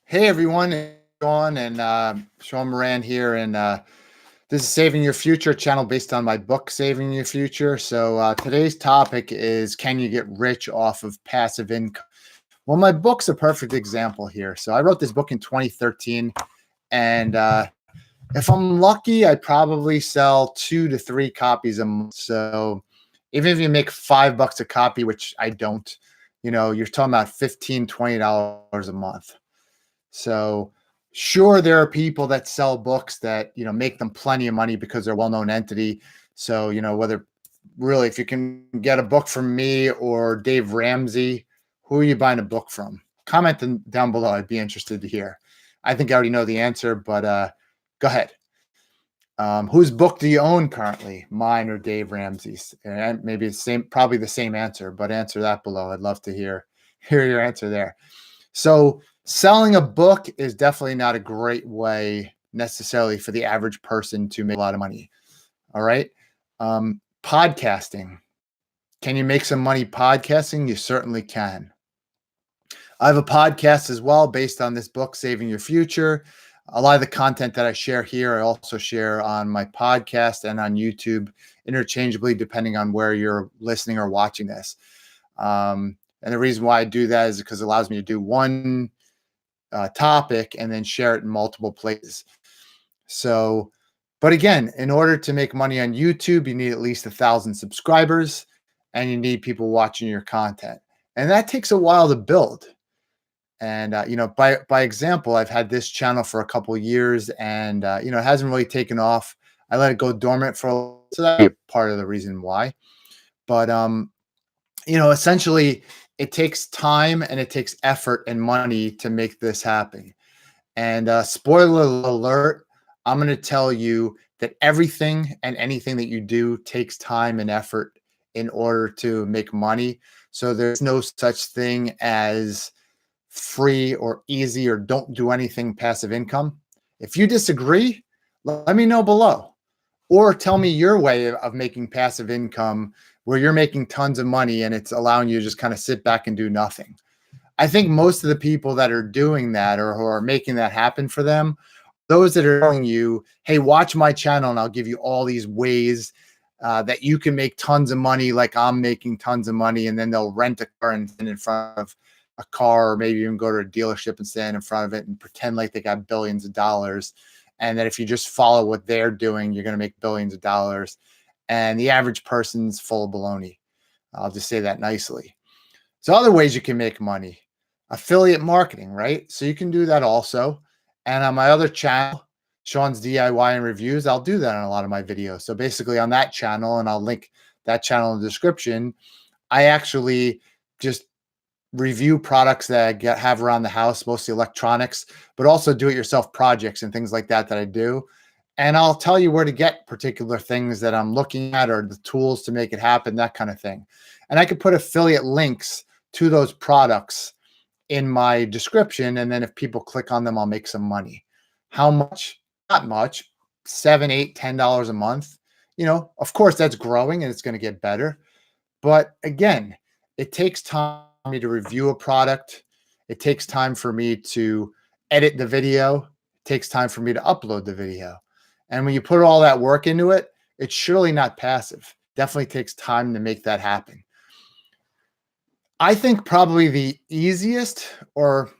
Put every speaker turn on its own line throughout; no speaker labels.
Hey everyone, it's Sean and Sean Moran here, and this is Saving Your Future channel based on my book, Saving Your Future. So today's topic is, can you get rich off of passive income? Well, my book's a perfect example here. So I wrote this book in 2013, and if I'm lucky, I probably sell 2 to 3 copies a month. So even if you make $5 a copy, which I don't, you're talking about $15, $20 a month. So sure, there are people that sell books that, make them plenty of money because they're a well-known entity. So, whether really, if you can get a book from me or Dave Ramsey, who are you buying a book from? Comment down below. I'd be interested to hear. I think I already know the answer, but go ahead. Whose book do you own currently? Mine or Dave Ramsey's? And maybe probably the same answer, but answer that below. I'd love to hear your answer there. So selling a book is definitely not a great way necessarily for the average person to make a lot of money. All right. Podcasting. Can you make some money podcasting? You certainly can. I have a podcast as well based on this book, Saving Your Future. A lot of the content that I share here, I also share on my podcast and on YouTube interchangeably, depending on where you're listening or watching this. And the reason why I do that is because it allows me to do one topic and then share it in multiple places. So, but again, in order to make money on YouTube, you need at least 1,000 subscribers and you need people watching your content. And that takes a while to build. And, by example, I've had this channel for a couple of years and, it hasn't really taken off. I let it go dormant so that's part of the reason why. But, essentially it takes time and it takes effort and money to make this happen. And spoiler alert, I'm going to tell you that everything and anything that you do takes time and effort in order to make money. So there's no such thing as free or easy or don't do anything passive income. If you disagree, let me know below, or tell me your way of making passive income where you're making tons of money and it's allowing you to just kind of sit back and do nothing. I think most of the people that are doing that or who are making that happen for them, those that are telling you, hey, watch my channel and I'll give you all these ways that you can make tons of money like I'm making tons of money. And then they'll rent a car and stand in front of a car, or maybe even go to a dealership and stand in front of it and pretend like they got billions of dollars. And that if you just follow what they're doing, you're going to make billions of dollars. And the average person's full of baloney. I'll just say that nicely. So other ways you can make money. Affiliate marketing, right? So you can do that also. And on my other channel, Sean's DIY and Reviews, I'll do that on a lot of my videos. So basically on that channel, and I'll link that channel in the description, I actually just review products that I have around the house, mostly electronics, but also do-it-yourself projects and things like that I do. And I'll tell you where to get particular things that I'm looking at or the tools to make it happen, that kind of thing. And I could put affiliate links to those products in my description. And then if people click on them, I'll make some money. How much? Not much, $7, $8, $10 a month. Of course that's growing and it's going to get better. But again, it takes time for me to review a product. It takes time for me to edit the video. It takes time for me to upload the video. And when you put all that work into it, it's surely not passive. Definitely takes time to make that happen. I think probably the easiest, or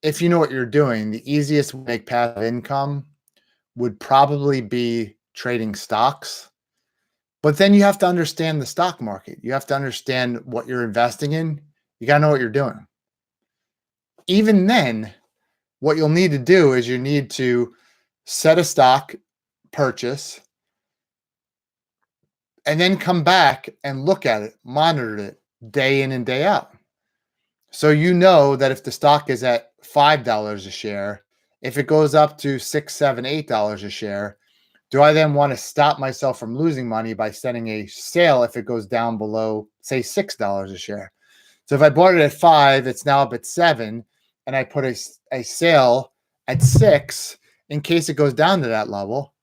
if you know what you're doing, the easiest way to make passive income would probably be trading stocks. But then you have to understand the stock market. You have to understand what you're investing in. You got to know what you're doing. Even then, what you'll need to do is you need to set a stock purchase and then come back and look at it, monitor it day in and day out. So you know that if the stock is at $5 a share, if it goes up to $6, $7, $8 a share, do I then want to stop myself from losing money by setting a sale if it goes down below, say, $6 a share? So if I bought it at 5, it's now up at 7, and I put a sale at 6 in case it goes down to that level,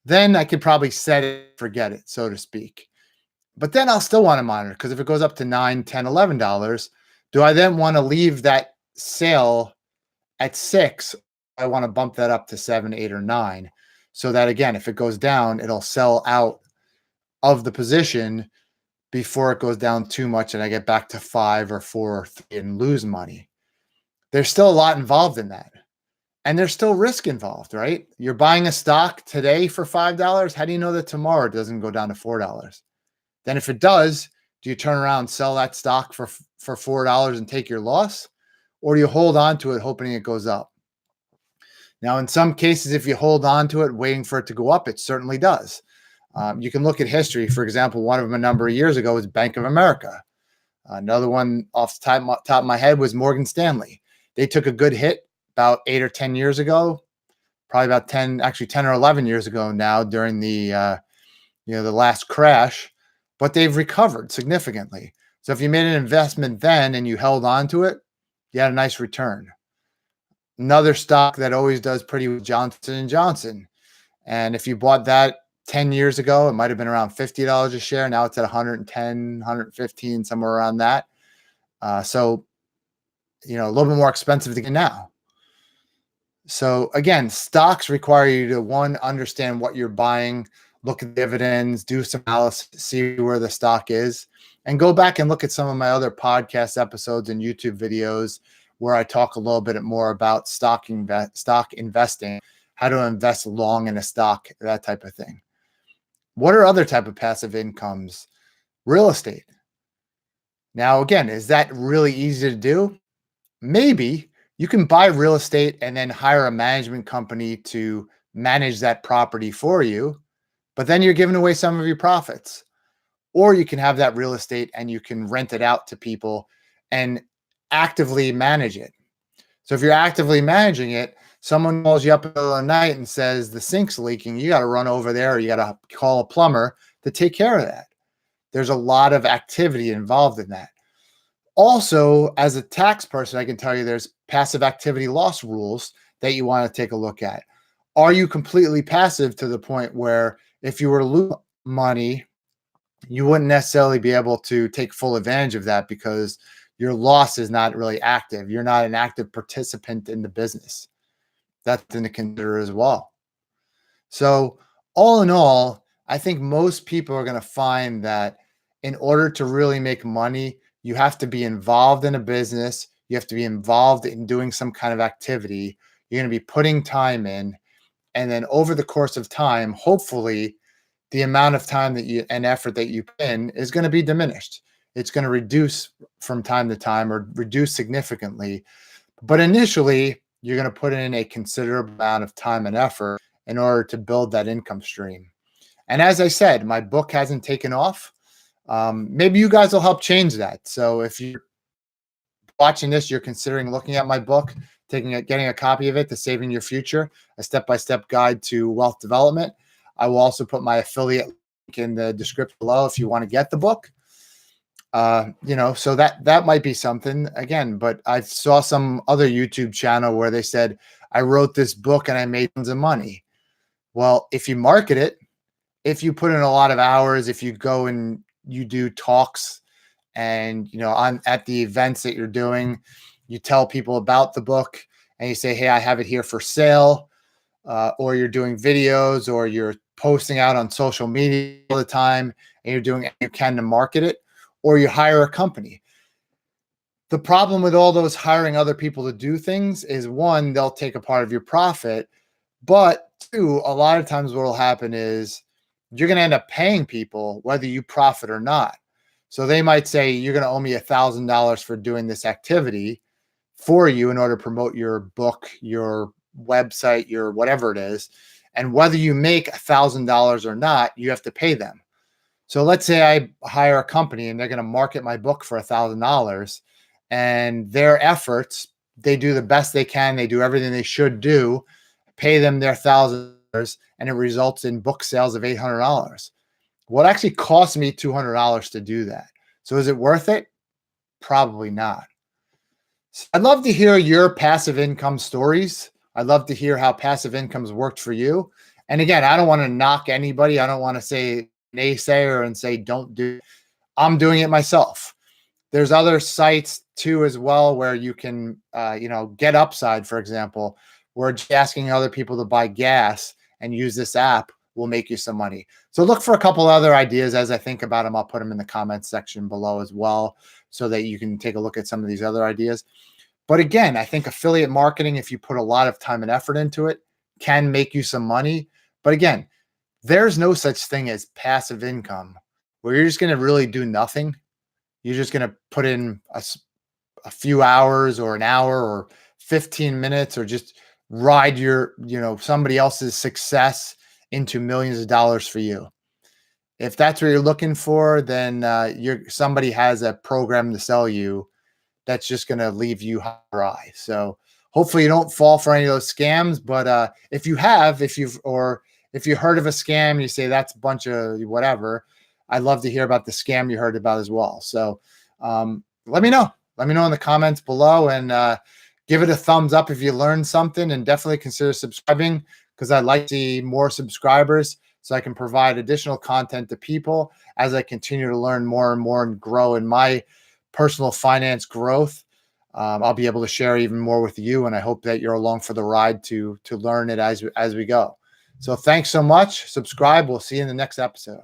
then I could probably set it, forget it, so to speak. But then I'll still want to monitor, because if it goes up to $9, $10, $11, do I then want to leave that sale At 6, I want to bump that up to 7, 8, or 9. So that again, if it goes down, it'll sell out of the position before it goes down too much and I get back to 5 or 4 or 3 and lose money. There's still a lot involved in that. And there's still risk involved, right? You're buying a stock today for $5. How do you know that tomorrow it doesn't go down to $4? Then if it does, do you turn around and sell that stock for $4 and take your loss? Or do you hold on to it hoping it goes up? Now, in some cases, if you hold on to it waiting for it to go up, it certainly does. You can look at history. For example, one of them a number of years ago was Bank of America. Another one off the top of my head was Morgan Stanley. They took a good hit about 8 or 10 years ago, probably about 10 or 11 years ago now during the last crash, but they've recovered significantly. So if you made an investment then and you held on to it, you had a nice return. Another stock that always does pretty with Johnson & Johnson. And if you bought that 10 years ago, it might have been around $50 a share. Now it's at 110, 115, somewhere around that. So, a little bit more expensive to get now. So again, stocks require you to, one, understand what you're buying, look at dividends, do some analysis, see where the stock is, and go back and look at some of my other podcast episodes and YouTube videos where I talk a little bit more about stock investing, how to invest long in a stock, that type of thing. What are other type of passive incomes? Real estate. Now, again, is that really easy to do? Maybe. You can buy real estate and then hire a management company to manage that property for you, but then you're giving away some of your profits. Or you can have that real estate and you can rent it out to people and actively manage it. So if you're actively managing it, someone calls you up in the middle of the night and says the sink's leaking, you got to run over there, or you got to call a plumber to take care of that. There's a lot of activity involved in that. Also, as a tax person, I can tell you there's passive activity loss rules that you want to take a look at. Are you completely passive to the point where if you were to lose money, you wouldn't necessarily be able to take full advantage of that because your loss is not really active. You're not an active participant in the business. That's something to consider as well. So all in all, I think most people are going to find that in order to really make money, you have to be involved in a business. You have to be involved in doing some kind of activity. You're going to be putting time in. And then over the course of time, hopefully, the amount of time and effort that you put in is going to be diminished. It's going to reduce from time to time or reduce significantly. But initially, you're going to put in a considerable amount of time and effort in order to build that income stream. And as I said, my book hasn't taken off. Maybe you guys will help change that. So if you're watching this, you're considering looking at my book, getting a copy of it, The Saving Your Future, a step-by-step guide to wealth development. I will also put my affiliate link in the description below if you want to get the book. So that might be something again, but I saw some other YouTube channel where they said, I wrote this book and I made tons of money. Well, if you market it, if you put in a lot of hours, if you go and you do talks and, at the events that you're doing, you tell people about the book and you say, hey, I have it here for sale, or you're doing videos or you're posting out on social media all the time and you're doing what you can to market it, or you hire a company. The problem with all those hiring other people to do things is, one, they'll take a part of your profit, but two, a lot of times what will happen is you're going to end up paying people whether you profit or not. So they might say, you're going to owe me $1,000 for doing this activity for you in order to promote your book, your website, your whatever it is. And whether you make $1,000 or not, you have to pay them. So let's say I hire a company and they're going to market my book for $1,000, and their efforts, they do the best they can. They do everything they should do, pay them their $1,000, and it results in book sales of $800. Well, it actually cost me $200 to do that. So is it worth it? Probably not. So I'd love to hear your passive income stories. I'd love to hear how passive income's worked for you. And again, I don't want to knock anybody. I don't want to say naysayer and say don't do it. I'm doing it myself. There's other sites too as well where you can, get Upside, for example, where just asking other people to buy gas and use this app will make you some money. So look for a couple other ideas as I think about them. I'll put them in the comments section below as well so that you can take a look at some of these other ideas. But again, I think affiliate marketing, if you put a lot of time and effort into it, can make you some money. But again, there's no such thing as passive income where you're just going to really do nothing. You're just going to put in a few hours or an hour or 15 minutes or just ride somebody else's success into millions of dollars for you. If that's what you're looking for, then somebody has a program to sell you that's just going to leave you dry. So hopefully you don't fall for any of those scams. But if you have, if you heard of a scam, you say that's a bunch of whatever. I'd love to hear about the scam you heard about as well. So let me know. Let me know in the comments below, and give it a thumbs up if you learned something, and definitely consider subscribing because I'd like to see more subscribers so I can provide additional content to people as I continue to learn more and more and grow in my personal finance growth. I'll be able to share even more with you, and I hope that you're along for the ride to learn it as we go. So thanks so much. Subscribe. We'll see you in the next episode.